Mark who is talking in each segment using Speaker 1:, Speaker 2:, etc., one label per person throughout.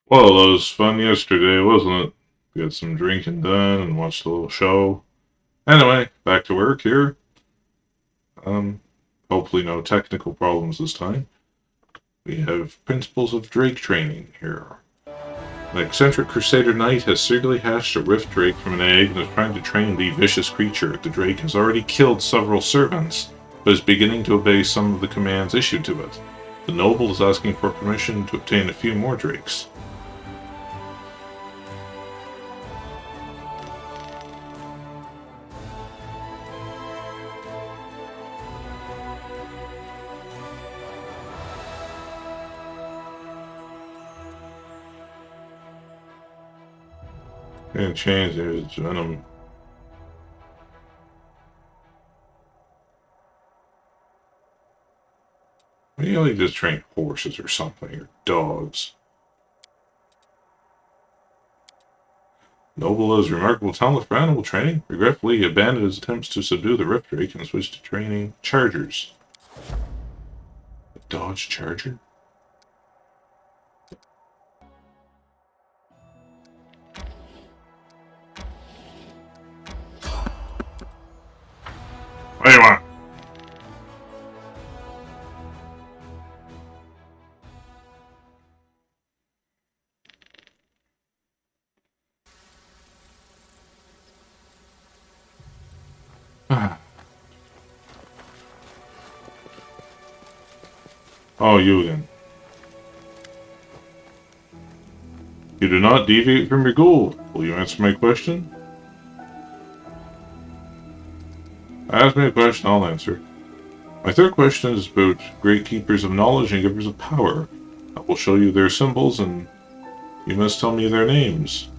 Speaker 1: Well, that was fun yesterday, wasn't it? We had some drinking done and watched a little show. Anyway, back to work here. Um, Hopefully no technical problems this time. We have principles of drake training here. An eccentric crusader knight has secretly hatched a rift drake from an egg and is trying to train the vicious creature. The drake has already killed several servants, but is beginning to obey some of the commands issued to it. The noble is asking for permission to obtain a few more drakes. And change his venom. Maybe just train horses or something, or dogs. Noble has remarkable talent for animal training. Regretfully, he abandoned his attempts to subdue the Rift Drake and switched to training chargers. A Dodge Charger? What do you want? Oh, you again. You do not deviate from your goal. Will you answer my question? Ask me a question, I'll answer. My third question is about great keepers of knowledge and givers of power. I will show you their symbols, and you must tell me their names.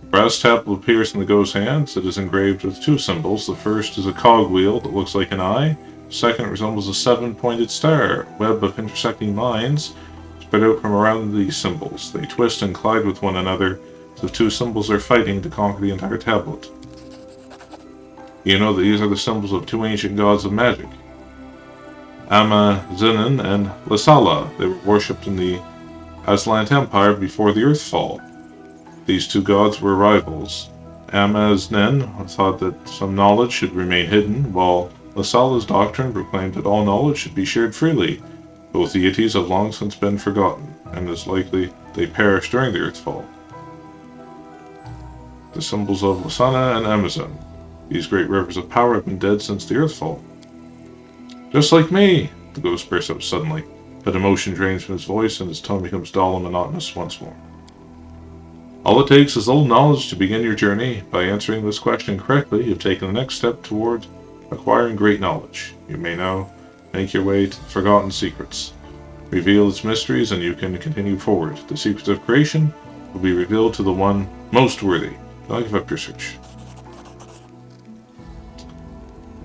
Speaker 1: A brass tablet appears in the ghost's hands. It is engraved with two symbols. The first is a cogwheel that looks like an eye. The second resembles a seven-pointed star, a web of intersecting lines spread out from around these symbols. They twist and collide with one another. The two symbols are fighting to conquer the entire tablet. You know that these are the symbols of two ancient gods of magic, Amazinan and Lasala. They were worshipped in the Aslant Empire before the Earthfall. These two gods were rivals. Amaznen thought that some knowledge should remain hidden, while Lasala's doctrine proclaimed that all knowledge should be shared freely. Both deities have long since been forgotten, and it is likely they perished during the Earthfall. The symbols of Lasana and Amazon. These great rivers of power have been dead since the Earthfall. Just like me! The ghost bursts out suddenly, but emotion drains from his voice and his tone becomes dull and monotonous once more. All it takes is a little knowledge to begin your journey. By answering this question correctly, you've taken the next step toward acquiring great knowledge. You may now make your way to the forgotten secrets. Reveal its mysteries and you can continue forward. The secrets of creation will be revealed to the one most worthy. Don't give up your search.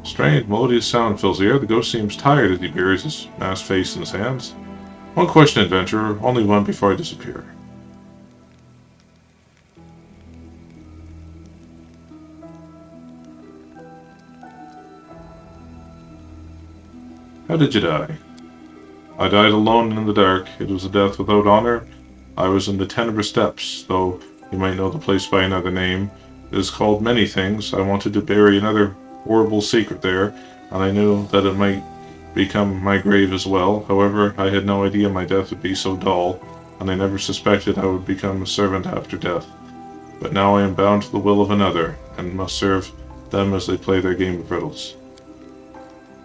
Speaker 1: Strange, melodious sound fills the air. The ghost seems tired as he buries his masked face in his hands. One question, adventurer. Only one before I disappear. How did you die? I died alone in the dark. It was a death without honor. I was in the Tenebrous Depths, though you might know the place by another name. It is called many things. I wanted to bury another horrible secret there, and I knew that it might become my grave as well. However, I had no idea my death would be so dull, and I never suspected I would become a servant after death. But now I am bound to the will of another, and must serve them as they play their game of riddles.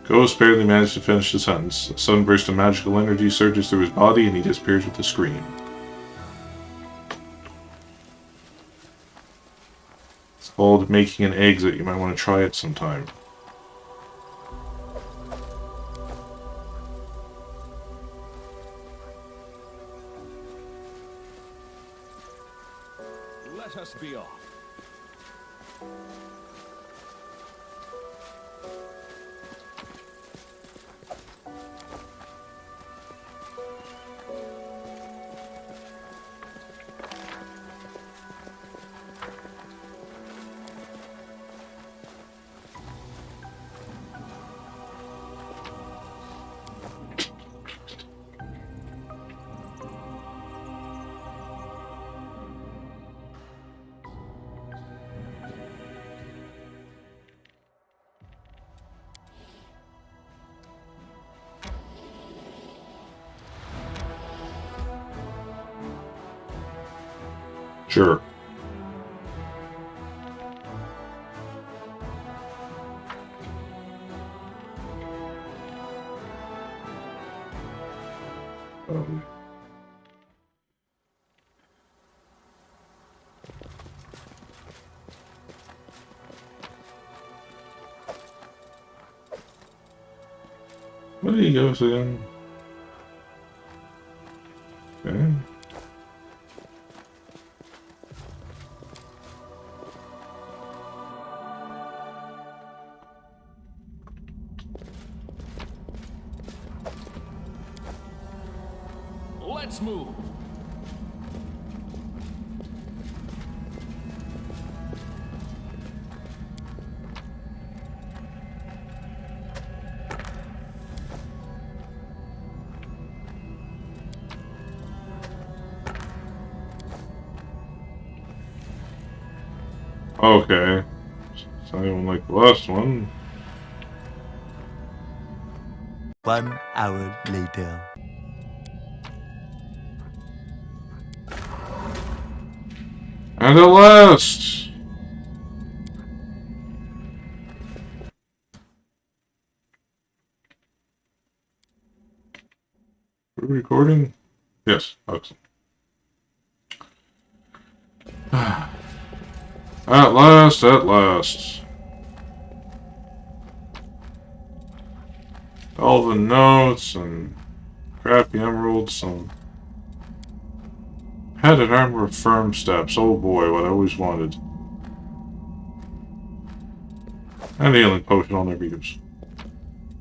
Speaker 1: Ghost barely managed to finish the sentence. A sudden burst of magical energy surges through his body, and he disappears with a scream. It's called making an exit. You might want to try it sometime.
Speaker 2: Let us be off.
Speaker 1: Sure. Where do you go again? Okay.
Speaker 2: Let's move.
Speaker 1: Okay. It's not even like the last one.
Speaker 3: 1 hour later.
Speaker 1: And at last! Are we recording? Yes, excellent. At last, at last. All the notes and crappy emeralds, some padded armor of firm steps. Oh boy, what I always wanted. And a healing potion I'll never use.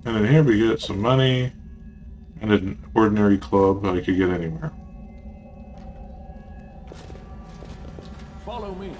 Speaker 1: And then here we get some money and an ordinary club I could get anywhere.
Speaker 2: Follow me.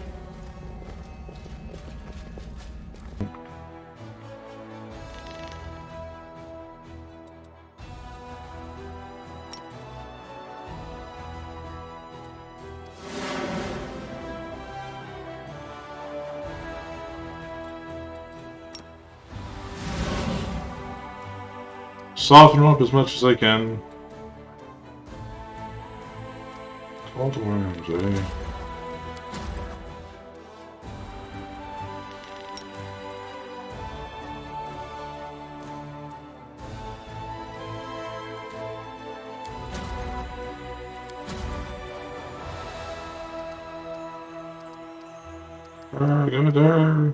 Speaker 1: Soften them up as much as I can. Call the worms, eh? Give it there.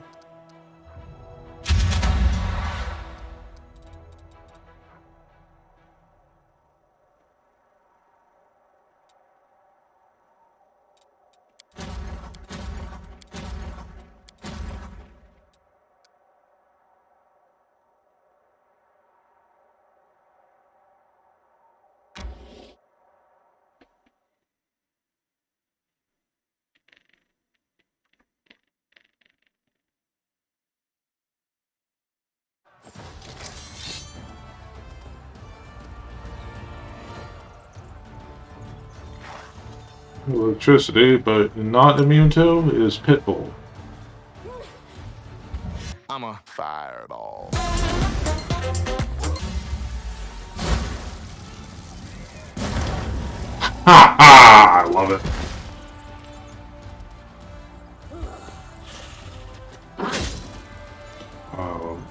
Speaker 1: Electricity, but not immune to is Pitbull.
Speaker 2: I'm a fireball.
Speaker 1: Ha ha! I love it. Um,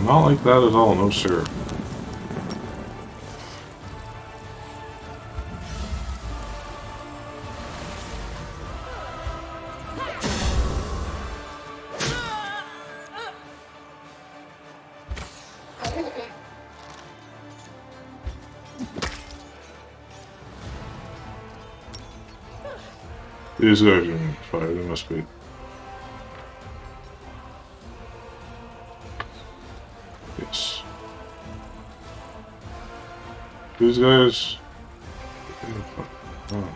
Speaker 1: not like that at all, no sir. These guys are on fire, they must be. Yes. These guys. Oh.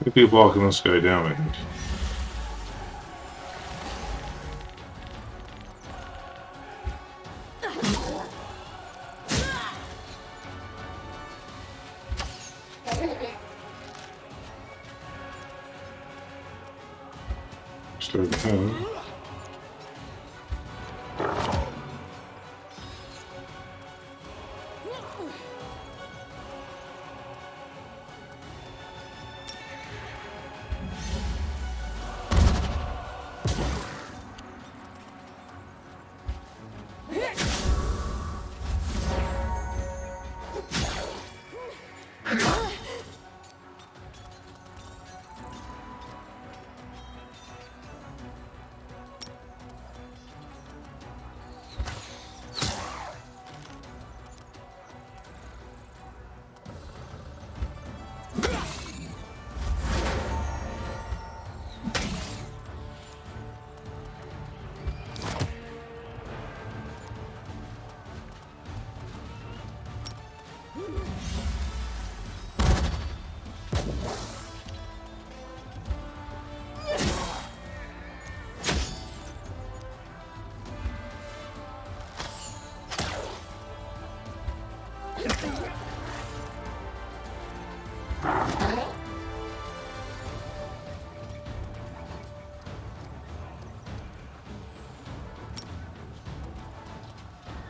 Speaker 1: I keep walking this guy down, I think. Start to have.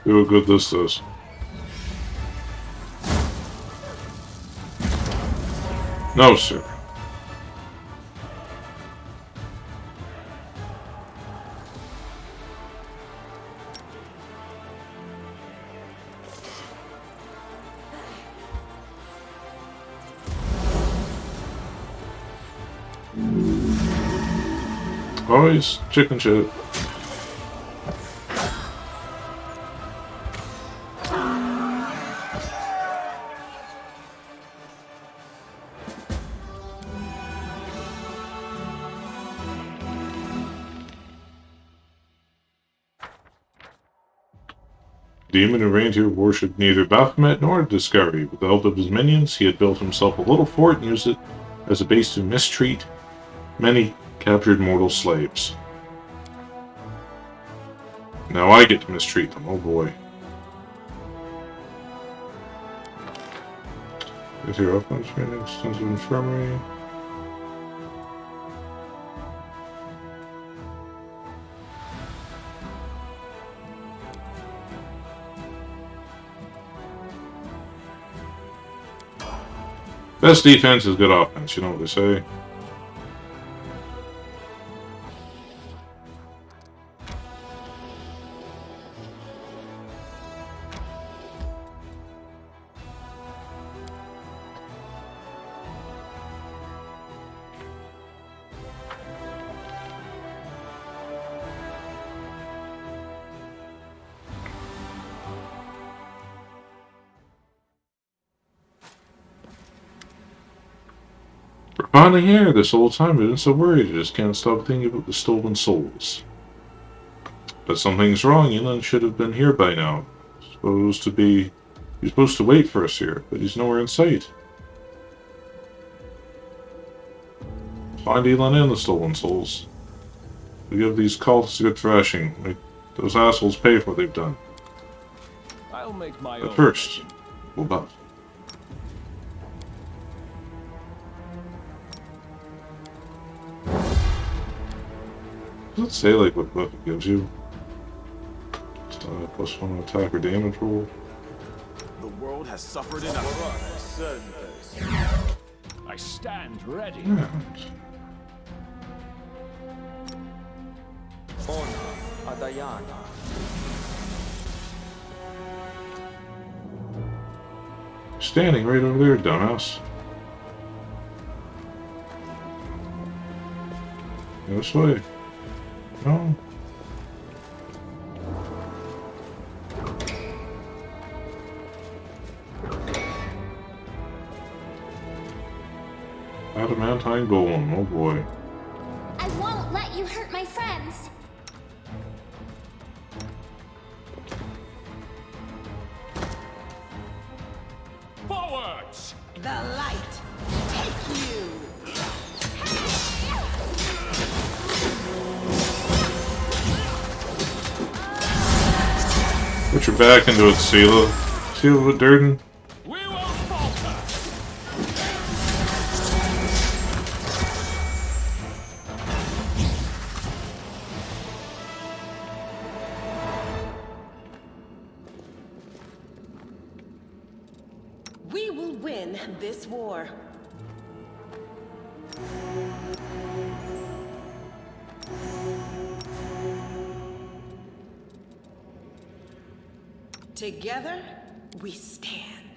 Speaker 1: See how good this does. No, sir. Always chicken shit. Demon and reindeer worshipped neither Baphomet nor Discovery. With the help of his minions, he had built himself a little fort and used it as a base to mistreat many captured mortal slaves. Now I get to mistreat them, oh boy. Is your offense training extensive infirmary? Best defense is good offense, you know what they say. Finally here, this whole time I've been so worried, I just can't stop thinking about the stolen souls. But something's wrong, Elon should have been here by now. He's supposed to wait for us here, but he's nowhere in sight. Find Elon and the stolen souls. We give these cultists a good thrashing. Make those assholes pay for what they've done.
Speaker 3: I'll make my
Speaker 1: But
Speaker 3: own.
Speaker 1: first, we'll buff. Does it say like what buff it gives you? Just +1 attack or damage roll.
Speaker 3: The world has suffered enough.
Speaker 4: I stand ready.
Speaker 1: Yeah.
Speaker 5: Adayana.
Speaker 1: Standing right over there, dumbass. This way. No. Adamantine golem, oh boy.
Speaker 6: I won't let you hurt my friends.
Speaker 4: Forwards!
Speaker 7: The light take you.
Speaker 1: Put your back into it, Seela. Seela with Durden.
Speaker 4: We won't falter!
Speaker 7: We will win this war. Together, we stand.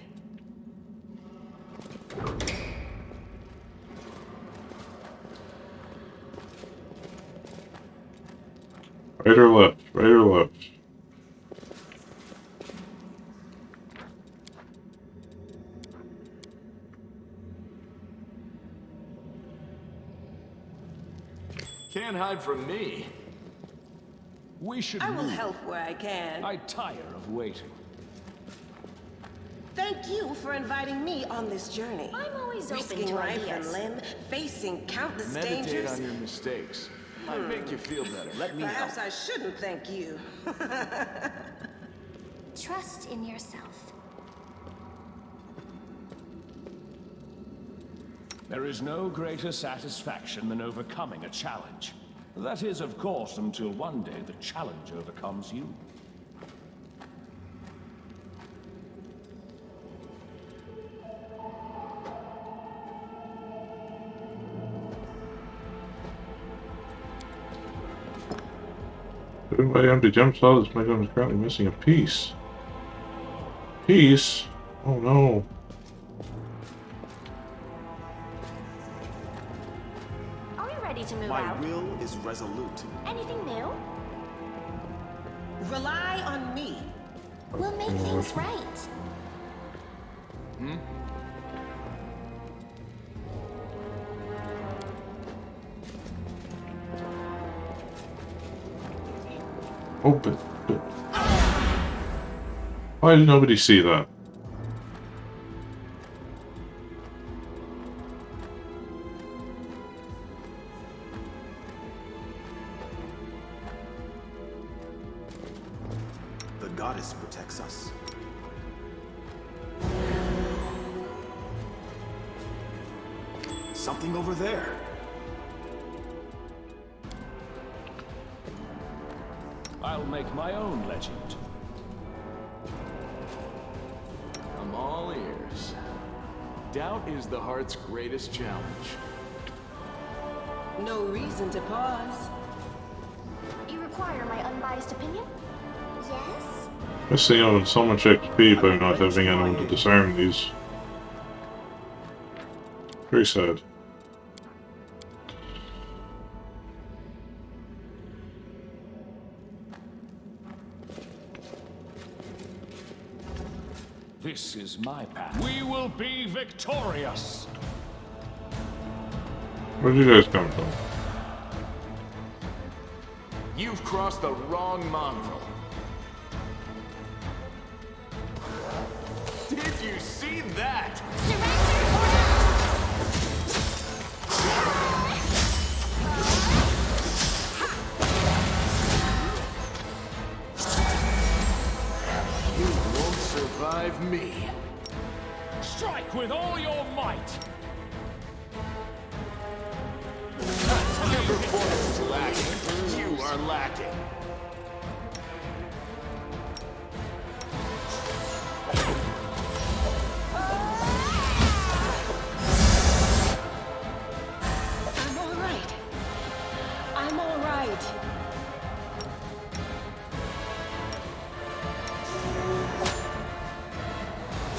Speaker 1: Right or left? Right or left?
Speaker 3: Can't hide from me.
Speaker 4: We should
Speaker 7: I will
Speaker 4: move.
Speaker 7: help where I can.
Speaker 4: I tire of waiting.
Speaker 7: Thank you for inviting me on this journey.
Speaker 6: I'm always open
Speaker 7: Risking
Speaker 6: to
Speaker 7: life
Speaker 6: ideas.
Speaker 7: and limb, facing countless
Speaker 3: Meditate
Speaker 7: dangers.
Speaker 3: on your mistakes. Might make you feel better. Let me
Speaker 7: Perhaps
Speaker 3: help.
Speaker 7: I shouldn't thank you.
Speaker 6: Trust in yourself.
Speaker 4: There is no greater satisfaction than overcoming a challenge. That is, of course, until one day the challenge overcomes you.
Speaker 1: Driven by empty gem slot, this item is currently missing a piece. Piece? Oh no.
Speaker 6: Are we ready to move
Speaker 3: My
Speaker 6: out?
Speaker 3: will is resolute.
Speaker 6: Anything new?
Speaker 7: Rely on me.
Speaker 6: We'll make things right.
Speaker 1: Open. Why did nobody see that?
Speaker 3: The goddess protects us. Something over there.
Speaker 4: I'll make my own legend.
Speaker 3: I'm all ears. Doubt is the heart's greatest challenge.
Speaker 7: No reason to pause.
Speaker 6: You require my unbiased opinion? Yes?
Speaker 1: Missing out on so much XP by not having anyone to disarm these. Very sad.
Speaker 4: This is my path. We will be victorious!
Speaker 1: Where did you guys come from?
Speaker 3: You've crossed the wrong mongrel. Did you see that?
Speaker 6: Surrender or else!
Speaker 3: You won't survive me.
Speaker 4: Strike with all your might!
Speaker 3: Your performance is lacking. You are lacking.
Speaker 7: I'm all right. I'm all right.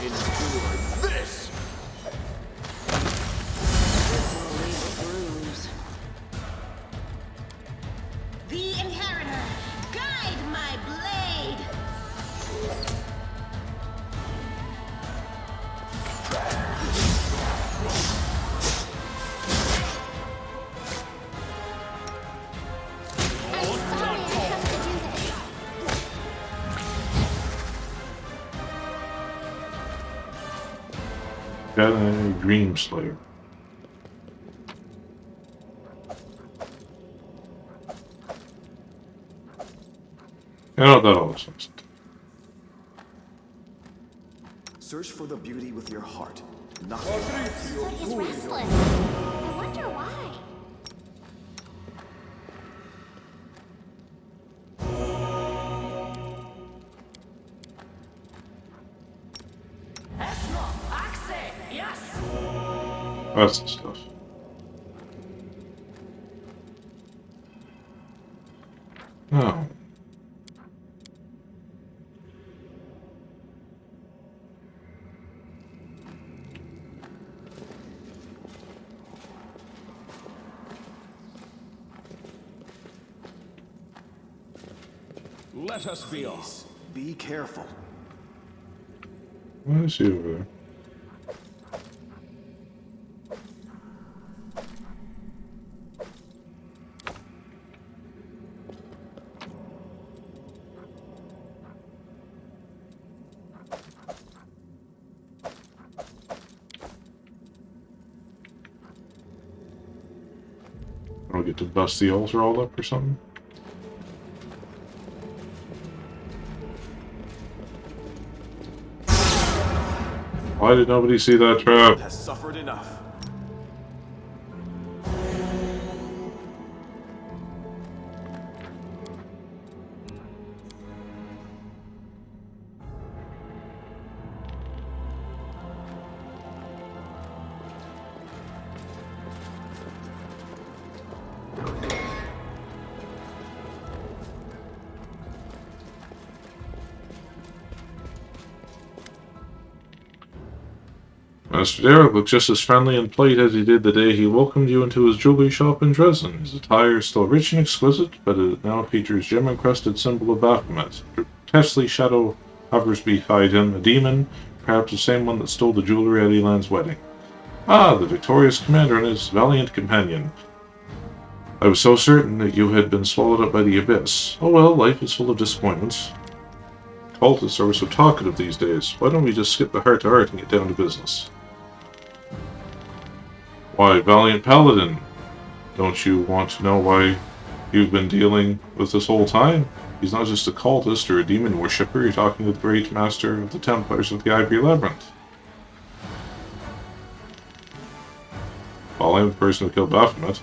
Speaker 3: Endure this!
Speaker 7: This will leave a bruise. The Inheritor, guide my blade!
Speaker 6: I'm sorry I have to do this.
Speaker 1: Got a Dream Slayer. You know what that all sounds.
Speaker 3: Search for the beauty with your heart, not
Speaker 6: But he's restless. I wonder why.
Speaker 1: That's the stuff. Oh.
Speaker 4: Let us be off.
Speaker 3: Be careful.
Speaker 1: What is he over there? I'll get to bust the altar all up or something. Why did nobody see that trap?
Speaker 3: Has suffered enough.
Speaker 1: Master Darek looked just as friendly and polite as he did the day he welcomed you into his jewelry shop in Dresden. His attire is still rich and exquisite, but it now features gem-encrusted symbol of Baphomet. A grotesquely shadow hovers beside him, a demon, perhaps the same one that stole the jewelry at Elan's wedding. Ah, the victorious commander and his valiant companion. I was so certain that you had been swallowed up by the abyss. Oh well, life is full of disappointments. Cultists are so talkative these days. Why don't we just skip the heart-to-heart and get down to business? Why, valiant paladin, don't you want to know why you've been dealing with this whole time? He's not just a cultist or a demon worshipper, you're talking to the great master of the Templars of the Ivory Labyrinth. Well, I'm the person who killed Baphomet.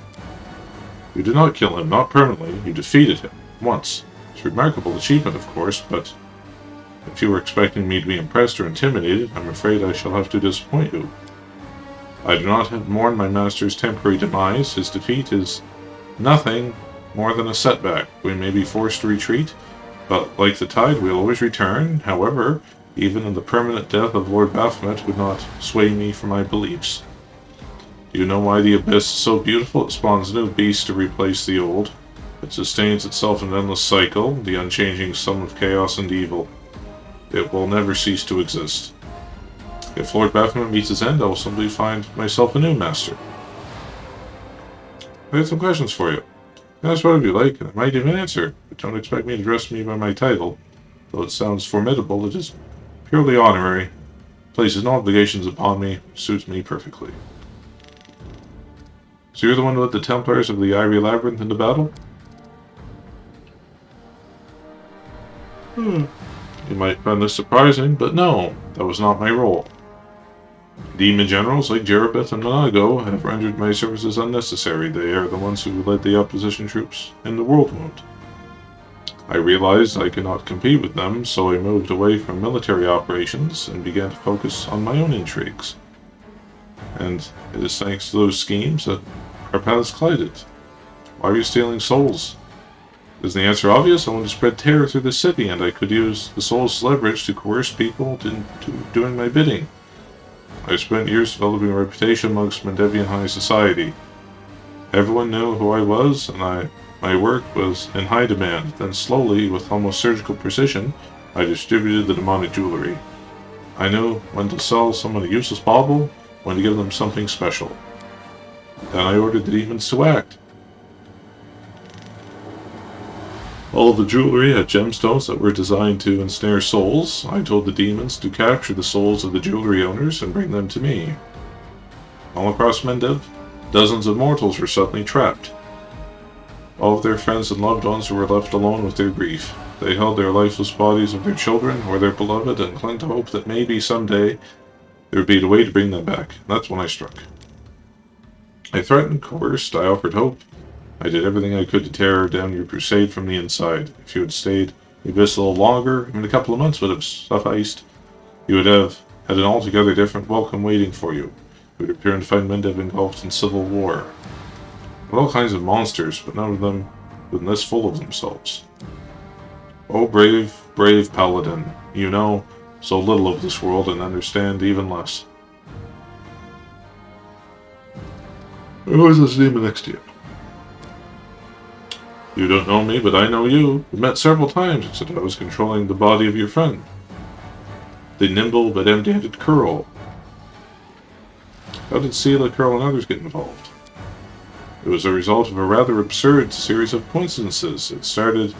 Speaker 1: You did not kill him, not permanently, you defeated him, once. It's a remarkable achievement, of course, but if you were expecting me to be impressed or intimidated, I'm afraid I shall have to disappoint you. I do not mourn my master's temporary demise. His defeat is nothing more than a setback. We may be forced to retreat, but like the tide, we'll always return. However, even in the permanent death of Lord Baphomet would not sway me from my beliefs. Do you know why the abyss is so beautiful? It spawns new beasts to replace the old. It sustains itself in an endless cycle, the unchanging sum of chaos and evil. It will never cease to exist. If Lord Baphomet meets his end, I will simply find myself a new master. I have some questions for you. Ask whatever you like, and I might even answer, but don't expect me to address me by my title. Though it sounds formidable, it is purely honorary. Places no obligations upon me, suits me perfectly. So you're the one who led the Templars of the Ivory Labyrinth into battle? You might find this surprising, but no, that was not my role. Demon generals like Jerubeth and Monago have rendered my services unnecessary. They are the ones who led the opposition troops in the World Wound. I realized I could not compete with them, so I moved away from military operations and began to focus on my own intrigues. And it is thanks to those schemes that our paths collided. Why are you stealing souls? Is the answer obvious? I want to spread terror through the city, and I could use the souls as leverage to coerce people to doing my bidding. I spent years developing a reputation amongst Mendevian high society. Everyone knew who I was, and my work was in high demand. Then slowly, with almost surgical precision, I distributed the demonic jewelry. I knew when to sell someone a useless bauble, when to give them something special. Then I ordered the demons to act. All of the jewelry had gemstones that were designed to ensnare souls. I told the demons to capture the souls of the jewelry owners and bring them to me. All across Mendev, dozens of mortals were suddenly trapped. All of their friends and loved ones were left alone with their grief. They held their lifeless bodies of their children or their beloved and clung to hope that maybe someday there would be a way to bring them back. That's when I struck. I threatened, coerced, I offered hope. I did everything I could to tear down your crusade from the inside. If you had stayed with us a little longer, even a couple of months would have sufficed. You would have had an altogether different welcome waiting for you. You would return to find Mendev engulfed in civil war. With all kinds of monsters, but none of them been this full of themselves. Oh, brave, brave paladin, you know so little of this world and understand even less. Who is this demon next to you? You don't know me, but I know you. We met several times, except I was controlling the body of your friend. The nimble but empty-headed Curl. How did Sela, Curl, and others get involved? It was a result of a rather absurd series of coincidences. It started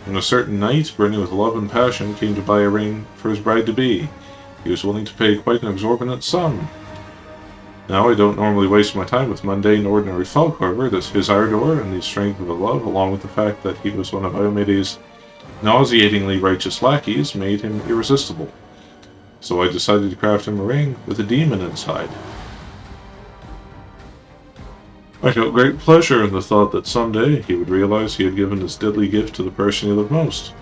Speaker 1: when a certain knight, burning with love and passion, came to buy a ring for his bride-to-be. He was willing to pay quite an exorbitant sum. Now, I don't normally waste my time with mundane, ordinary folk, however. His ardor and the strength of the love, along with the fact that he was one of Iomede's nauseatingly righteous lackeys, made him irresistible. So I decided to craft him a ring with a demon inside. I felt great pleasure in the thought that someday he would realize he had given his deadly gift to the person he loved most.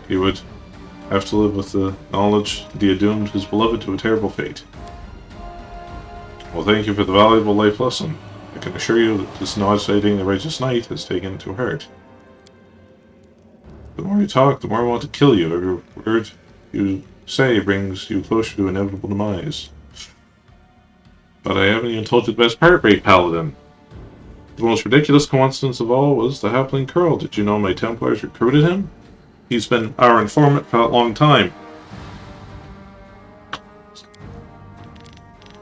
Speaker 1: He would have to live with the knowledge that he had doomed his beloved to a terrible fate. Well, thank you for the valuable life lesson. I can assure you that this nauseating the righteous knight has taken it to heart. The more you talk, the more I want to kill you. Every word you say brings you closer to inevitable demise. But I haven't even told you the best part, brave paladin. The most ridiculous coincidence of all was the halfling Curl. Did you know my Templars recruited him? He's been our informant for a long time.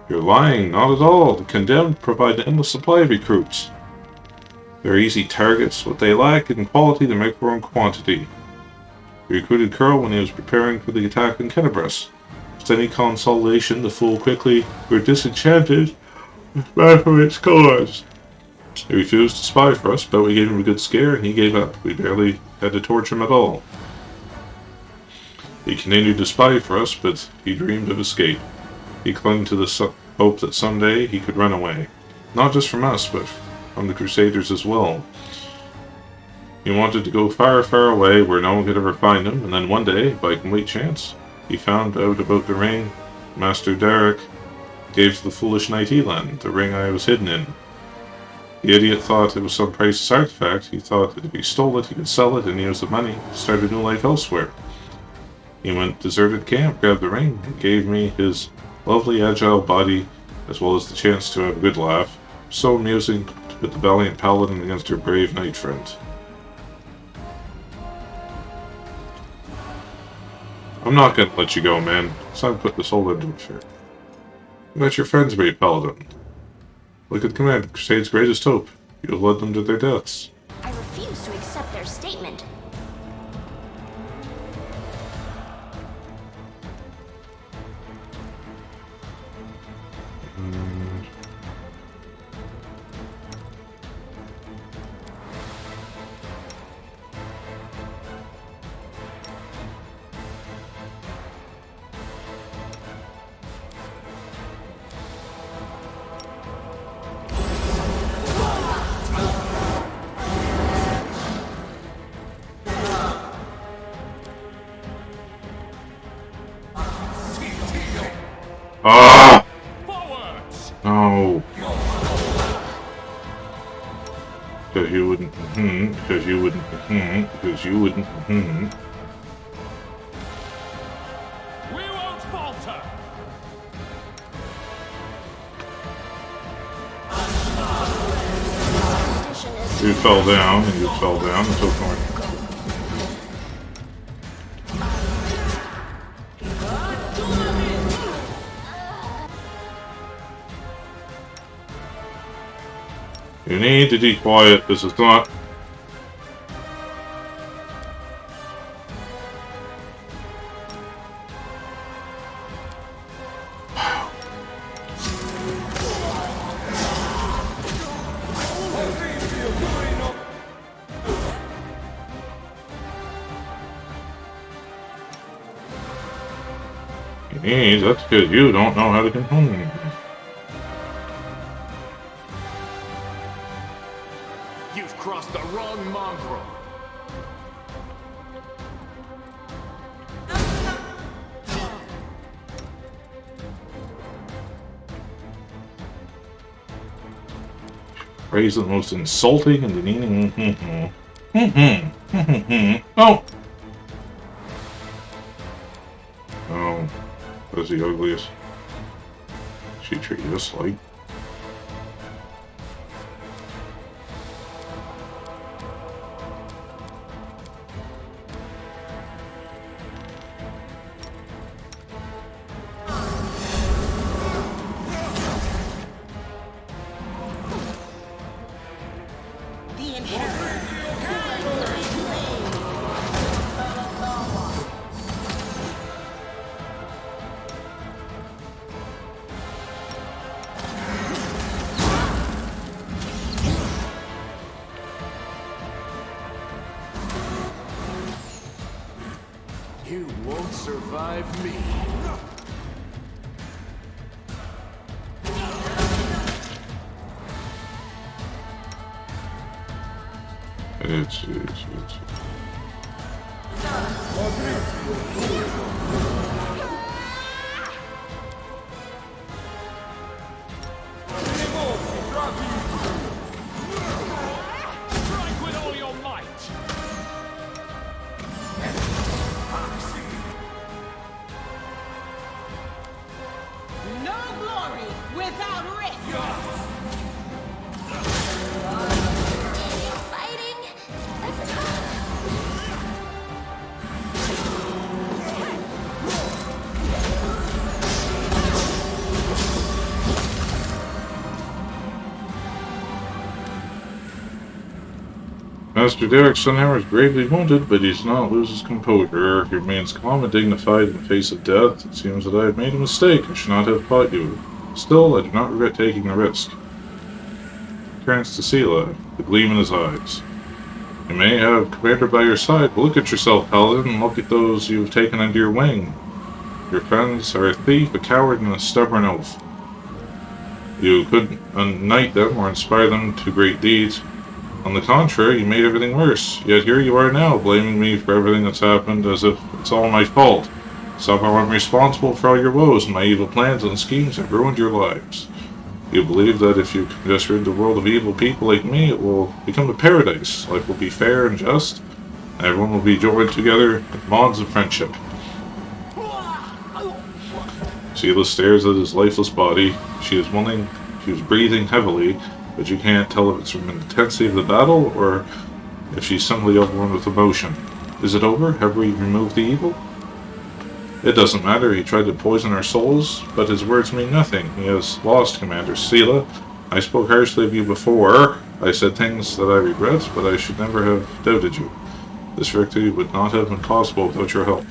Speaker 1: You're lying, not at all. The condemned provide an endless supply of recruits. They're easy targets. What they lack in quality, they make for in quantity. We recruited Curl when he was preparing for the attack on Kennebrus. With any consolation, the fool quickly grew disenchanted with Baphomet's cause. He refused to spy for us, but we gave him a good scare and he gave up. We barely had to torture him at all. He continued to spy for us, but he dreamed of escape. He clung to the hope that someday he could run away. Not just from us, but from the Crusaders as well. He wanted to go far, far away where no one could ever find him, and then one day, by complete chance, he found out about the ring Master Darek gave to the foolish knight Elan, the ring I was hidden in. The idiot thought it was some priceless artifact. He thought that if he stole it, he could sell it and use the money to start a new life elsewhere. He went deserted camp, grabbed the ring, and gave me his lovely agile body, as well as the chance to have a good laugh. So amusing to put the valiant paladin against her brave knight friend. I'm not gonna let you go, man. It's time to put this whole into affair. That's your friends, brave paladin. Look at the command, Crusade's greatest hope. You have led them to their deaths.
Speaker 6: I refuse to accept their statement.
Speaker 1: because you wouldn't, because you wouldn't,
Speaker 4: We won't falter!
Speaker 1: You fell down, and you fell down, and so forth. You need to be quiet, this is not... That's because you don't know how to control me.
Speaker 3: You've crossed the wrong mongrel.
Speaker 1: Phrase the most insulting and demeaning. Oh! Oh, that's the ugliest. She treated us like.
Speaker 7: The inheritor.
Speaker 3: You won't survive me.
Speaker 1: It's.
Speaker 4: Strike with all your might!
Speaker 7: No glory without risk.
Speaker 6: Fighting.
Speaker 1: Master Darek Sunhammer is gravely wounded, but he does not lose his composure. He remains calm and dignified in the face of death. It seems that I have made a mistake. I should not have fought you. Still, I do not regret taking the risk. Turns to Sela, the gleam in his eyes. You may have Commander by your side, but look at yourself, Paladin, and look at those you have taken under your wing. Your friends are a thief, a coward, and a stubborn oaf. You couldn't unite them or inspire them to great deeds. On the contrary, you made everything worse. Yet here you are now, blaming me for everything that's happened as if it's all my fault. Somehow I'm responsible for all your woes, and my evil plans and schemes have ruined your lives. You believe that if you can just rid the world of evil people like me, it will become a paradise. Life will be fair and just, and everyone will be joined together in bonds of friendship. Sela stares at his lifeless body. She was breathing heavily, but you can't tell if it's from the intensity of the battle or if she's simply overwhelmed with emotion. Is it over? Have we removed the evil? It doesn't matter. He tried to poison our souls, but his words mean nothing. He has lost, Commander. Sela, I spoke harshly of you before. I said things that I regret, but I should never have doubted you. This victory would not have been possible without your help.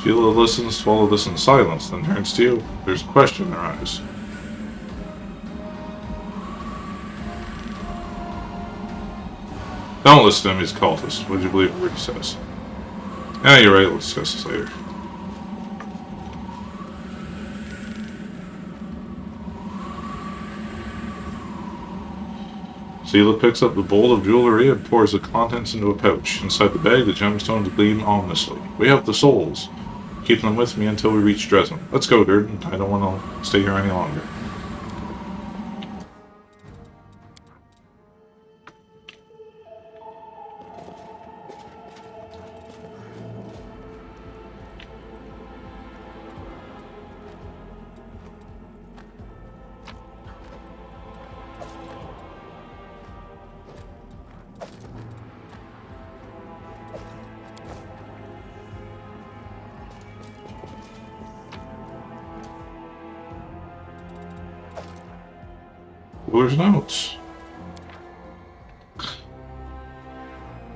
Speaker 1: Sela listens to all of this in silence, then turns to you. There's a question in her eyes. Don't listen to him, he's a cultist. What do you believe what he says? Yeah, you're right, we'll discuss this later. Sela picks up the bowl of jewelry and pours the contents into a pouch. Inside the bag, the gemstones gleam ominously. We have the souls. Keep them with me until we reach Dresden. Let's go, Durden. I don't want to stay here any longer. Cooler's notes.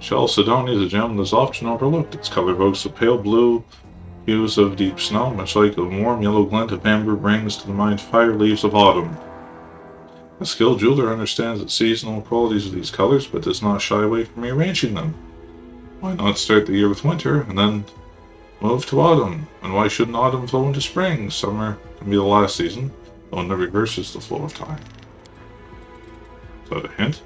Speaker 1: Shell Sidonia is a gem that is often overlooked. Its color evokes the pale blue hues of deep snow, much like a warm yellow glint of amber brings to the mind fire leaves of autumn. A skilled jeweler understands the seasonal qualities of these colors, but does not shy away from rearranging them. Why not start the year with winter, and then move to autumn? And why shouldn't autumn flow into spring? Summer can be the last season, though it never reverses the flow of time. Is that a hint?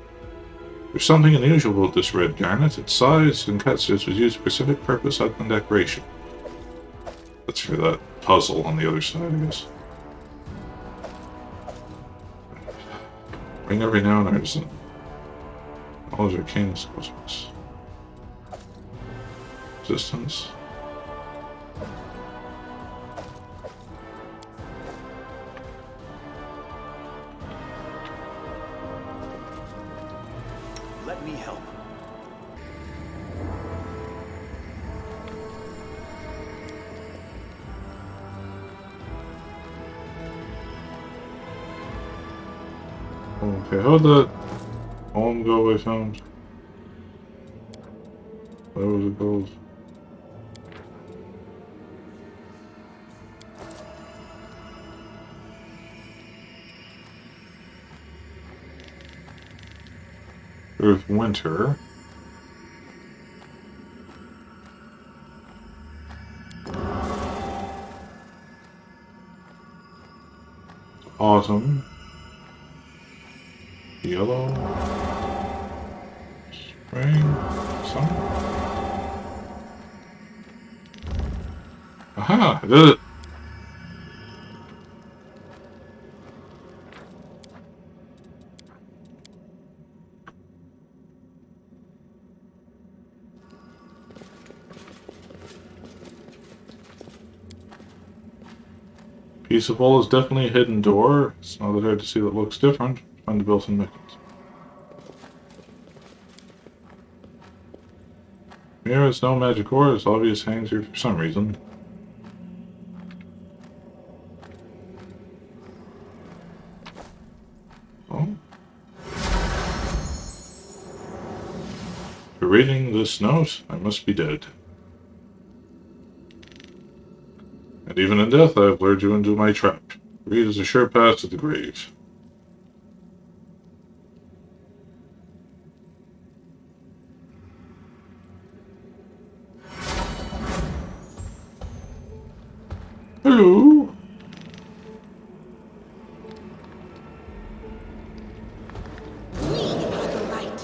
Speaker 1: There's something unusual about this red garnet. Its size and cut stitch was used for specific purpose other than decoration. That's for that puzzle on the other side, I guess. Ring every now and artisan. Knowledge arcane cosmos. Resistance.
Speaker 8: Let me help.
Speaker 1: Okay, how'd that home go I found? Where was it gold? There's winter. Autumn. Yellow. Spring. Summer. Aha! I did it! Piece of wall is definitely a hidden door. It's not that hard to see that looks different. Find the built-in mechanism. Here is no magic ore. It's obvious hangs here for some reason. Oh. For reading this note, I must be dead. And even in death, I have lured you into my trap. Greed is a sure path to the grave. Hello.
Speaker 7: We are the light.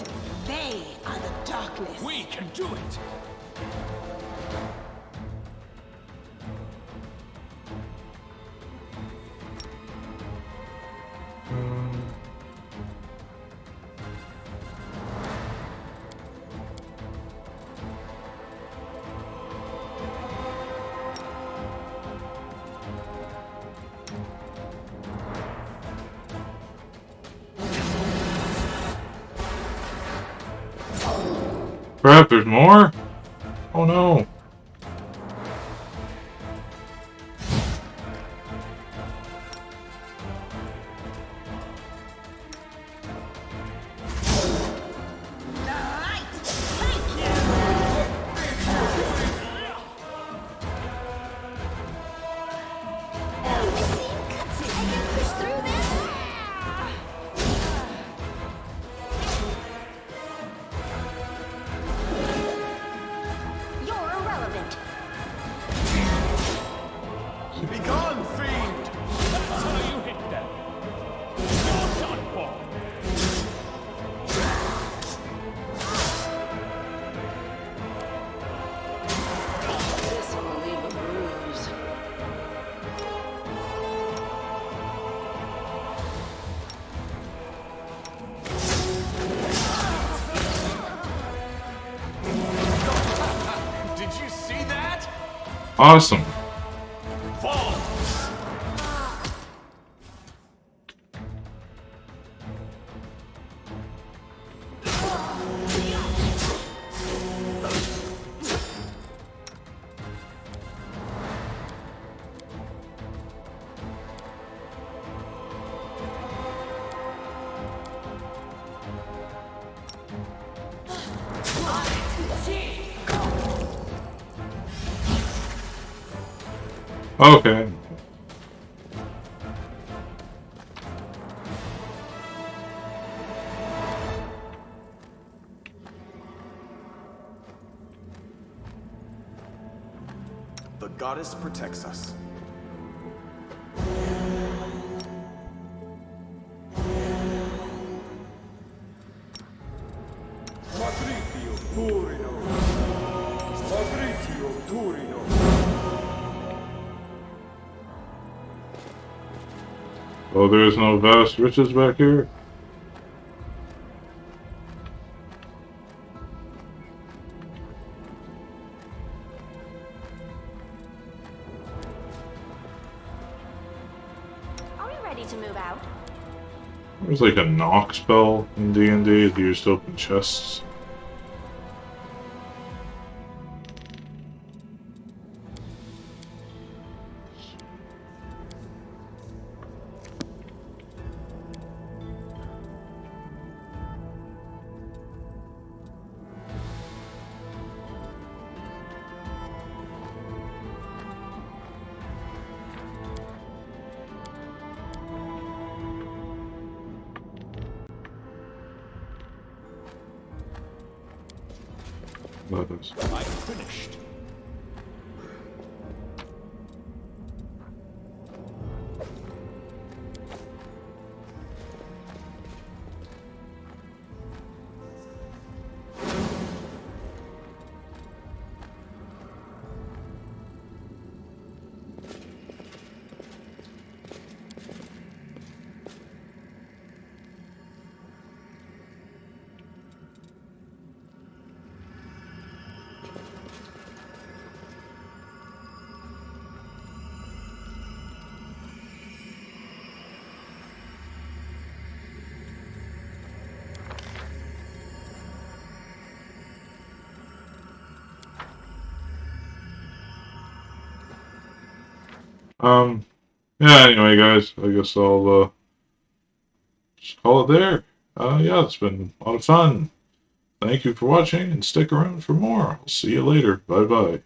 Speaker 7: They are the darkness.
Speaker 4: We can do it!
Speaker 1: Crap, there's more? Oh no.
Speaker 3: Be gone, fiend!
Speaker 4: That's how you hit them! You're done for!
Speaker 7: This will leave a bruise.
Speaker 3: Did you see that?
Speaker 1: Awesome.
Speaker 3: Fall!
Speaker 1: Okay.
Speaker 8: The goddess protects us.
Speaker 9: Patritio Turino. Patritio Turino.
Speaker 1: Oh, there's no vast riches back here?
Speaker 6: Are we ready to move out?
Speaker 1: There's like a knock spell in D&D that used to open chests. That is.
Speaker 4: I'm finished.
Speaker 1: Yeah, anyway, guys, I guess I'll, just call it there. Yeah, it's been a lot of fun. Thank you for watching, and stick around for more. I'll see you later. Bye-bye.